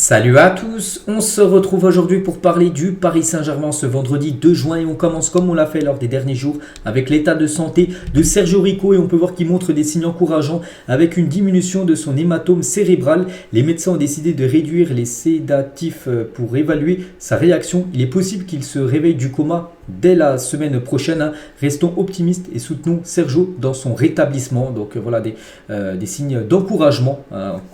Salut à tous, on se retrouve aujourd'hui pour parler du Paris Saint-Germain ce vendredi 2 juin et on commence comme on l'a fait lors des derniers jours avec l'état de santé de Sergio Rico et on peut voir qu'il montre des signes encourageants avec une diminution de son hématome cérébral. Les médecins ont décidé de réduire les sédatifs pour évaluer sa réaction. Il est possible qu'il se réveille du coma dès la semaine prochaine. Restons optimistes et soutenons Sergio dans son rétablissement. Donc voilà des signes d'encouragement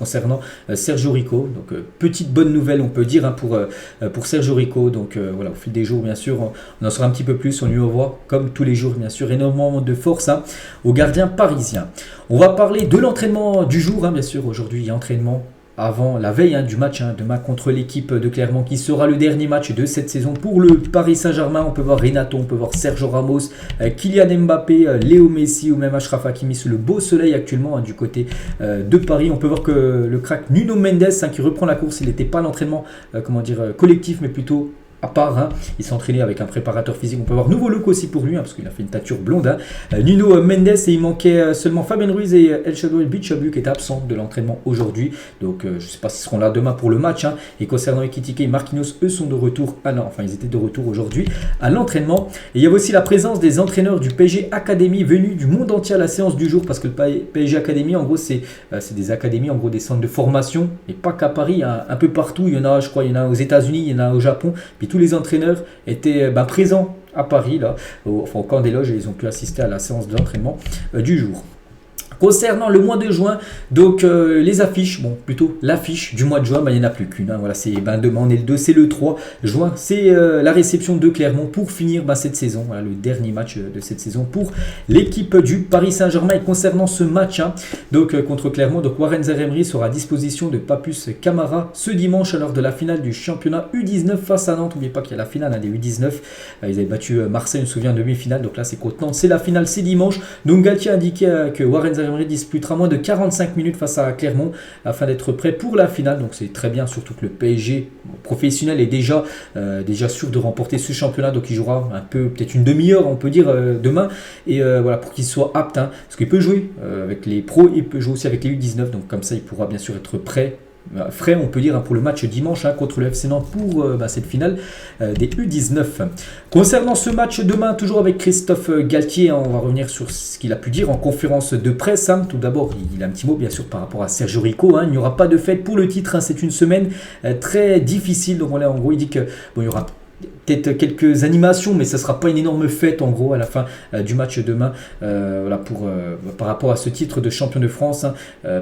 concernant Sergio Rico. Donc petite bonne nouvelle on peut dire pour Sergio Rico. Donc voilà, au fil des jours bien sûr on en saura un petit peu plus. On lui envoie comme tous les jours bien sûr énormément de force au gardien parisien. On va parler de l'entraînement du jour bien sûr. Aujourd'hui il y a entraînement avant la veille du match demain contre l'équipe de Clermont qui sera le dernier match de cette saison pour le Paris Saint-Germain. On peut voir Renato, on peut voir Sergio Ramos, Kylian Mbappé, Léo Messi ou même Achraf Hakimi sous le beau soleil actuellement du côté de Paris. On peut voir que le crack Nuno Mendes qui reprend la course, il n'était pas à l'entraînement collectif mais plutôt à part, il s'est entraîné avec un préparateur physique. On peut avoir nouveau look aussi pour lui parce qu'il a fait une teinture blonde. Nuno Mendes et il manquait seulement Fabien Ruiz et El Shaddai Bichabou qui étaient absents de l'entraînement aujourd'hui. Donc je ne sais pas s'ils seront là demain pour le match. Et concernant Ekitike et Marquinhos, eux sont de retour. Ils étaient de retour aujourd'hui à l'entraînement. Et il y avait aussi la présence des entraîneurs du PSG Academy venus du monde entier à la séance du jour parce que le PSG Academy en gros c'est des académies, en gros des centres de formation et pas qu'à Paris, un peu partout. Il y en a, je crois, il y en a aux États-Unis, il y en a au Japon. Puis tous les entraîneurs étaient présents à Paris, au camp des loges, et ils ont pu assister à la séance d'entraînement du jour. Concernant le mois de juin, donc les affiches, plutôt l'affiche du mois de juin, il n'y en a plus qu'une. Voilà, c'est demain on est le 2, c'est le 3 juin, c'est la réception de Clermont pour finir cette saison, voilà, le dernier match de cette saison pour l'équipe du Paris Saint-Germain. Et concernant ce match contre Clermont, donc Warren Zaïre-Emery sera à disposition de Papus Camara ce dimanche lors de la finale du championnat U19 face à Nantes. N'oubliez pas qu'il y a la finale des U19, ils avaient battu Marseille, je me souviens, en demi-finale, donc là c'est contre Nantes, c'est la finale, c'est dimanche. Donc Galtier a indiqué que Warren Zaïre-Emery disputera moins de 45 minutes face à Clermont afin d'être prêt pour la finale. Donc c'est très bien, surtout que le PSG professionnel est déjà sûr de remporter ce championnat. Donc il jouera peut-être une demi-heure, on peut dire, demain. Et voilà, pour qu'il soit apte, parce qu'il peut jouer avec les pros, il peut jouer aussi avec les U19. Donc comme ça, il pourra bien sûr être frais, on peut dire, pour le match dimanche contre le FC Nantes pour cette finale des U19. Concernant ce match demain, toujours avec Christophe Galtier, on va revenir sur ce qu'il a pu dire en conférence de presse. Tout d'abord, il a un petit mot bien sûr par rapport à Sergio Rico. Il n'y aura pas de fête pour le titre, c'est une semaine très difficile. Donc en gros, il dit que il y aura peut-être quelques animations, mais ça ne sera pas une énorme fête en gros à la fin du match demain par rapport à ce titre de champion de France.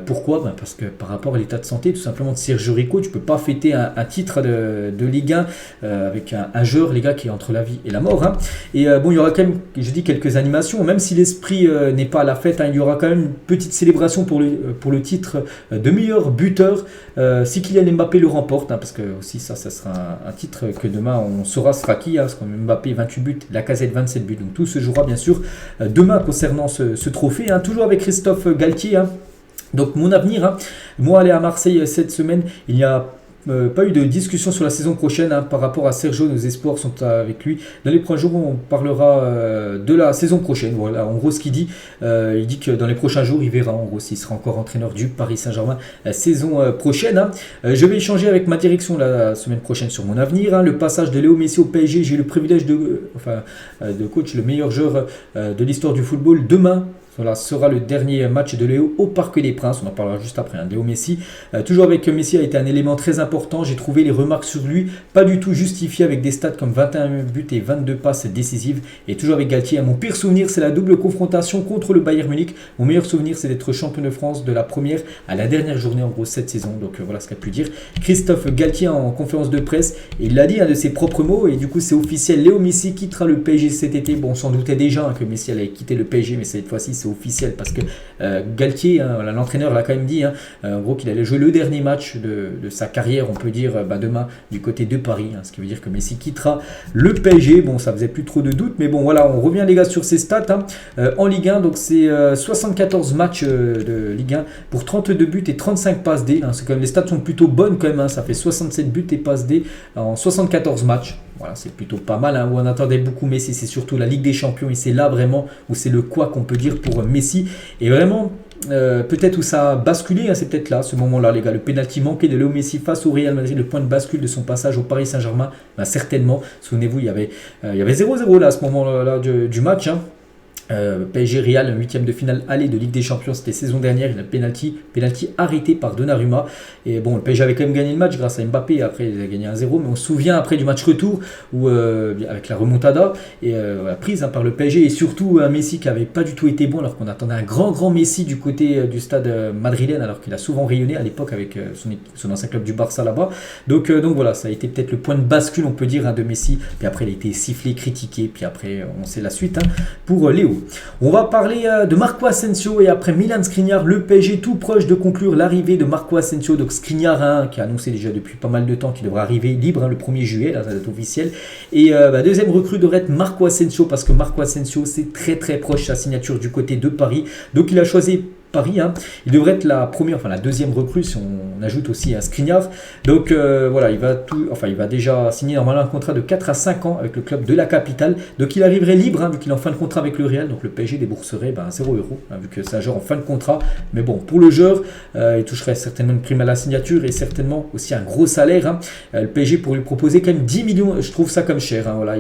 Pourquoi ? Parce que par rapport à l'état de santé tout simplement de Sergio Rico, tu ne peux pas fêter un titre de Ligue 1 avec un joueur, les gars, qui est entre la vie et la mort. Et il y aura quand même, je dis, quelques animations, même si l'esprit n'est pas à la fête, il y aura quand même une petite célébration pour le titre de meilleur buteur si Kylian Mbappé le remporte, parce que aussi ça sera un titre que demain on saura sera qui, parce que Mbappé 28 buts, Lacazette 27 buts, donc tout se jouera bien sûr demain concernant ce trophée, toujours avec Christophe Galtier. Donc mon avenir, moi aller à Marseille cette semaine, il n'y a pas eu de discussion sur la saison prochaine par rapport à Sergio. Nos espoirs sont avec lui. Dans les prochains jours, on parlera de la saison prochaine. Voilà, en gros, ce qu'il dit, il dit que dans les prochains jours, il verra en gros s'il sera encore entraîneur du Paris Saint-Germain la saison prochaine. Je vais échanger avec ma direction la semaine prochaine sur mon avenir. Le passage de Léo Messi au PSG, j'ai eu le privilège de coach le meilleur joueur de l'histoire du football demain. Voilà, ce sera le dernier match de Léo au Parc des Princes. On en parlera juste après. Léo Messi, toujours avec Messi, a été un élément très important. J'ai trouvé les remarques sur lui pas du tout justifiées avec des stats comme 21 buts et 22 passes décisives. Et toujours avec Galtier, mon pire souvenir, c'est la double confrontation contre le Bayern Munich. Mon meilleur souvenir, c'est d'être champion de France de la première à la dernière journée, en gros, cette saison. Donc voilà ce qu'a pu dire Christophe Galtier en conférence de presse. Et il l'a dit, de ses propres mots. Et du coup, c'est officiel. Léo Messi quittera le PSG cet été. Bon, on s'en doutait déjà que Messi allait quitter le PSG, mais cette fois-ci, c'est officiel parce que Galtier, l'entraîneur, l'a quand même dit en gros qu'il allait jouer le dernier match de sa carrière, on peut dire, demain du côté de Paris, ce qui veut dire que Messi quittera le PSG. Bon, ça faisait plus trop de doutes, mais bon voilà, on revient les gars sur ces stats en Ligue 1. Donc c'est 74 matchs de Ligue 1 pour 32 buts et 35 passes D, c'est quand même, les stats sont plutôt bonnes quand même, ça fait 67 buts et passes D en 74 matchs. Voilà, c'est plutôt pas mal, où on attendait beaucoup Messi, c'est surtout la Ligue des Champions et c'est là vraiment où c'est le quoi qu'on peut dire pour Messi. Et vraiment, peut-être où ça a basculé, hein, c'est peut-être là, ce moment-là, les gars. Le pénalty manqué de Léo Messi face au Real Madrid, le point de bascule de son passage au Paris Saint-Germain, ben, certainement. Souvenez-vous, il y avait 0-0 là, à ce moment-là du match. Hein. PSG Real, un huitième de finale aller de Ligue des Champions, c'était saison dernière, il a penalty arrêté par Donnarumma. Et bon, le PSG avait quand même gagné le match grâce à Mbappé, après il a gagné 1-0, mais on se souvient après du match retour, où, avec la remontada, et la prise par le PSG, et surtout un Messi qui n'avait pas du tout été bon, alors qu'on attendait un grand Messi du côté du stade madrilène, alors qu'il a souvent rayonné à l'époque avec son ancien club du Barça là-bas. Donc voilà, ça a été peut-être le point de bascule, on peut dire, hein, de Messi, puis après il a été sifflé, critiqué, puis après on sait la suite hein, pour Léo. On va parler de Marco Asensio et après Milan Skriniar, le PSG tout proche de conclure l'arrivée de Marco Asensio. Donc Skriniar hein, qui a annoncé déjà depuis pas mal de temps qu'il devrait arriver libre hein, le 1er juillet, là, ça va être officiel. Et deuxième recrue devrait être Marco Asensio parce que Marco Asensio c'est très proche sa signature du côté de Paris. Donc il a choisi Paris, hein. Il devrait être la deuxième recrue si on ajoute aussi un Skriniar. Donc voilà, il va déjà signer normalement un contrat de 4 à 5 ans avec le club de la capitale. Donc il arriverait libre, hein, vu qu'il est en fin de contrat avec le Real. Donc le PSG débourserait 0 €, hein, vu que c'est un joueur en fin de contrat. Mais bon, pour le joueur, il toucherait certainement une prime à la signature et certainement aussi un gros salaire. Hein. Le PSG pour lui proposer quand même 10 millions, je trouve ça comme cher. Hein, voilà,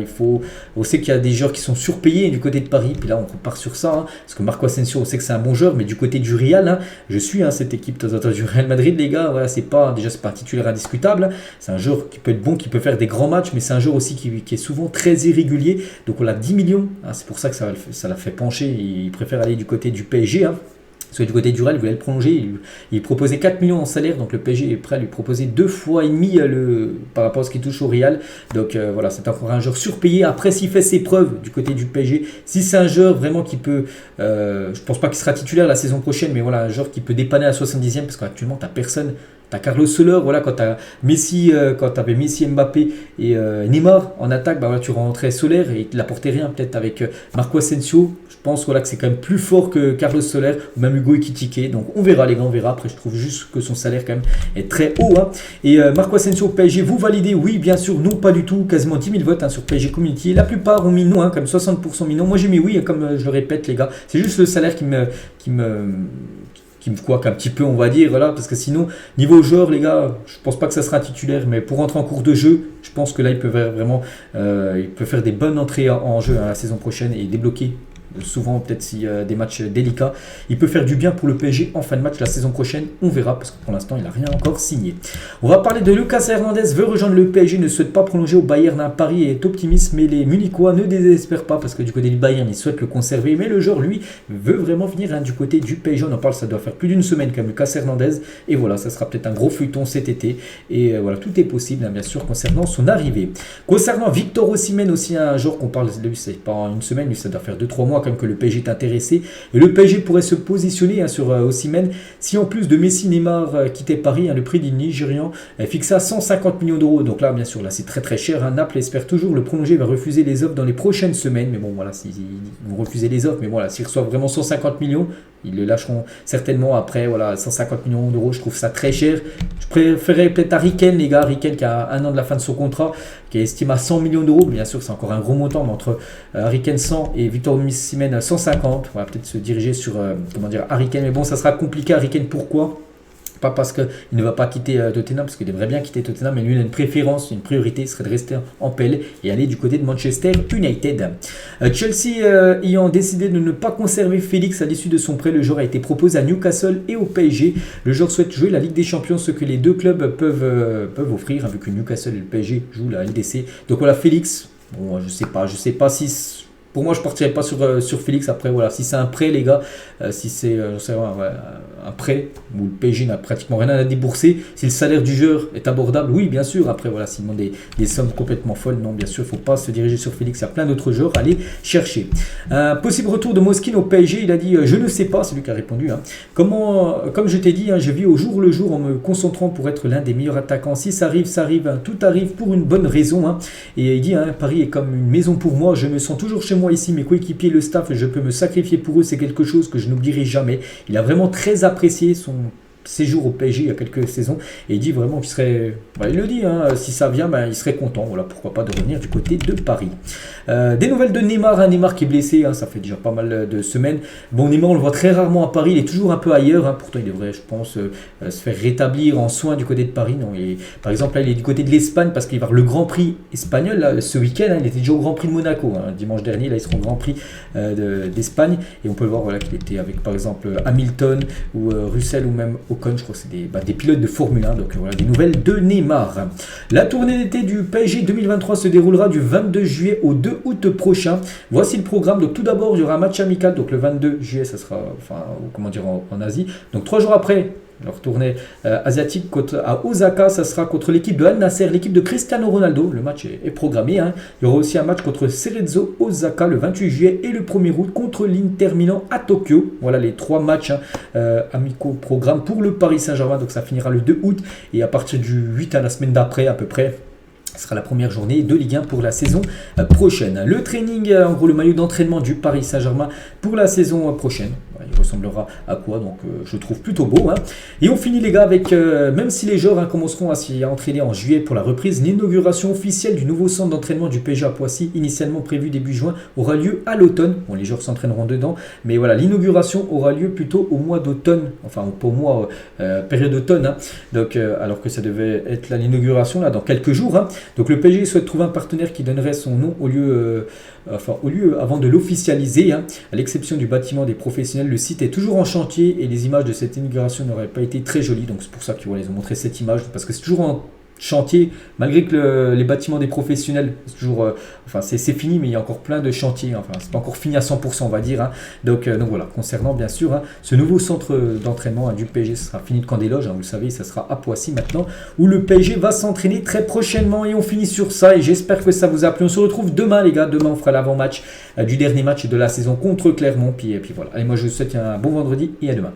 on sait qu'il y a des joueurs qui sont surpayés du côté de Paris. Puis là, on repart sur ça. Hein, parce que Marco Asensio, on sait que c'est un bon joueur, mais du côté du Real, hein, je suis hein, cette équipe de temps en temps du Real Madrid, les gars. Voilà, c'est pas un titulaire indiscutable. Hein, c'est un joueur qui peut être bon, qui peut faire des grands matchs, mais c'est un joueur aussi qui est souvent très irrégulier. Donc on a 10 millions. Hein, c'est pour ça que ça l'a fait pencher. Il préfère aller du côté du PSG. Hein. Soit du côté du Real, il voulait le prolonger, il proposait 4 millions en salaire, donc le PSG est prêt à lui proposer 2,5 fois par rapport à ce qu'il touche au Real. Donc voilà, c'est encore un joueur surpayé. Après, s'il fait ses preuves du côté du PSG, si c'est un joueur vraiment qui peut, je pense pas qu'il sera titulaire la saison prochaine, mais voilà, un joueur qui peut dépanner à la 70e, parce qu'actuellement, tu n'as personne. T'as Carlos Soler, voilà, quand t'as Messi, quand t'avais Messi, Mbappé et Neymar en attaque, voilà, tu rentrais Soler et il n'apportait rien. Peut-être avec Marco Asensio, je pense voilà, que c'est quand même plus fort que Carlos Soler, ou même Hugo Ekitike. Donc on verra les gars, on verra. Après je trouve juste que son salaire quand même est très haut. Hein. Et Marco Asensio PSG, vous validez? Oui, bien sûr, non, pas du tout. Quasiment 10 000 votes hein, sur PSG Community. La plupart ont mis non, hein, comme 60% mis non. Moi j'ai mis oui, comme je le répète les gars. C'est juste le salaire qui me coque un petit peu, on va dire, voilà, parce que sinon, niveau joueur, les gars, je pense pas que ça sera un titulaire, mais pour rentrer en cours de jeu, je pense que là, il peut vraiment, il peut faire des bonnes entrées en jeu hein, la saison prochaine et débloquer. Souvent peut-être si des matchs délicats, il peut faire du bien pour le PSG en fin de match la saison prochaine, on verra parce que pour l'instant il n'a rien encore signé. On va parler de Lucas Hernandez, veut rejoindre le PSG, ne souhaite pas prolonger au Bayern. Paris est optimiste, mais les Munichois ne désespèrent pas parce que du côté du Bayern ils souhaitent le conserver, mais le joueur lui veut vraiment venir hein, du côté du PSG. On en parle, ça doit faire plus d'une semaine comme Lucas Hernandez et voilà, ça sera peut-être un gros feuilleton cet été et voilà, tout est possible hein, bien sûr concernant son arrivée. Concernant Victor Osimhen aussi, un joueur qu'on parle de lui, c'est pas une semaine, lui ça doit faire 2-3 mois comme que le PSG est intéressé et le PSG pourrait se positionner hein, sur Osimhen si en plus de Messi, Neymar quittait Paris, hein, le prix du Nigérian est fixé à 150 millions d'euros. Donc là bien sûr là c'est très cher, hein. Naples espère toujours le prolonger, va refuser les offres dans les prochaines semaines, mais bon voilà, ils vont refuser les offres, mais voilà, s'ils reçoivent vraiment 150 millions, ils le lâcheront certainement après. Voilà, 150 millions d'euros, je trouve ça très cher. Je préférerais peut-être Harry Kane, les gars. Harry Kane qui a un an de la fin de son contrat, qui est estimé à 100 millions d'euros. Bien sûr, c'est encore un gros montant, mais entre Harry Kane 100 et Victor Osimhen 150, on va peut-être se diriger sur Harry Kane. Mais bon, ça sera compliqué. Harry Kane, pourquoi ? Pas parce qu'il ne va pas quitter Tottenham, parce qu'il devrait bien quitter Tottenham, mais lui il a une préférence, une priorité serait de rester en PL et aller du côté de Manchester United. Chelsea ayant décidé de ne pas conserver Félix à l'issue de son prêt, le joueur a été proposé à Newcastle et au PSG. Le joueur souhaite jouer la Ligue des Champions, ce que les deux clubs peuvent offrir, hein, vu que Newcastle et le PSG jouent la LDC. Donc voilà, Félix, bon, je sais pas si... Pour moi, je ne partirais pas sur Félix. Après, voilà, si c'est un prêt, les gars, si c'est un prêt où le PSG n'a pratiquement rien à débourser, si le salaire du joueur est abordable, oui, bien sûr. Après, voilà, s'il demande des sommes complètement folles, non, bien sûr, il ne faut pas se diriger sur Félix. Il y a plein d'autres joueurs à aller chercher. Possible retour de Moskine au PSG, il a dit je ne sais pas, c'est lui qui a répondu. Hein. Comme je t'ai dit, hein, je vis au jour le jour en me concentrant pour être l'un des meilleurs attaquants. Si ça arrive, ça arrive. Hein. Tout arrive pour une bonne raison. Hein. Et il dit hein, Paris est comme une maison pour moi. Je me sens toujours chez moi ici. Mes coéquipiers, le staff, je peux me sacrifier pour eux. C'est quelque chose que je n'oublierai jamais. Il a vraiment très apprécié séjour au PSG il y a quelques saisons et il dit vraiment qu'il serait, il le dit, si ça vient, il serait content, voilà, pourquoi pas de revenir du côté de Paris. Des nouvelles de Neymar, Neymar qui est blessé, ça fait déjà pas mal de semaines. Bon, Neymar on le voit très rarement à Paris, il est toujours un peu ailleurs, pourtant il devrait, je pense, se faire rétablir en soins du côté de Paris. Non, par exemple là il est du côté de l'Espagne parce qu'il va y avoir le Grand Prix espagnol là, ce week-end, il était déjà au Grand Prix de Monaco, dimanche dernier, là il sera au Grand Prix d'Espagne et on peut le voir voilà, qu'il était avec par exemple Hamilton ou Russell ou même Ocon, je crois que c'est des pilotes de Formule 1, donc voilà des nouvelles de Neymar. La tournée d'été du PSG 2023 se déroulera du 22 juillet au 2 août prochain. Voici le programme. Donc tout d'abord il y aura un match amical, donc le 22 juillet ça sera en Asie, donc 3 jours après leur tournée asiatique à Osaka, ça sera contre l'équipe de Al Nassr, l'équipe de Cristiano Ronaldo. Le match est programmé. Il y aura aussi un match contre Cerezo Osaka le 28 juillet et le 1er août contre l'Inter Milan à Tokyo. Voilà les 3 matchs amicaux programme pour le Paris Saint-Germain. Donc ça finira le 2 août et à partir du 8 à la semaine d'après à peu près. Ce sera la première journée de Ligue 1 pour la saison prochaine. Le training, en gros le maillot d'entraînement du Paris Saint-Germain pour la saison prochaine. Il ressemblera à quoi, donc je trouve plutôt beau. Et on finit les gars avec, même si les joueurs commenceront à s'y entraîner en juillet pour la reprise, l'inauguration officielle du nouveau centre d'entraînement du PSG à Poissy, initialement prévu début juin, aura lieu à l'automne. Bon, les joueurs s'entraîneront dedans, mais voilà, l'inauguration aura lieu plutôt au mois d'automne, enfin pas au mois, période d'automne, donc alors que ça devait être l'inauguration là dans quelques jours. Donc le PSG souhaite trouver un partenaire qui donnerait son nom au lieu avant de l'officialiser. À l'exception du bâtiment des professionnels, le site est toujours en chantier et les images de cette inauguration n'auraient pas été très jolies. Donc c'est pour ça qu'ils ont montré cette image, parce que c'est toujours en chantier, malgré que les bâtiments des professionnels, c'est toujours, c'est fini, mais il y a encore plein de chantiers, c'est pas encore fini à 100%, on va dire. Donc voilà, concernant bien sûr ce nouveau centre d'entraînement du PSG, ce sera fini de Camp des Loges, vous le savez, ça sera à Poissy maintenant, où le PSG va s'entraîner très prochainement. Et on finit sur ça, et j'espère que ça vous a plu. On se retrouve demain les gars, demain on fera l'avant-match du dernier match de la saison contre Clermont, puis voilà. Allez, moi je vous souhaite un bon vendredi et à demain.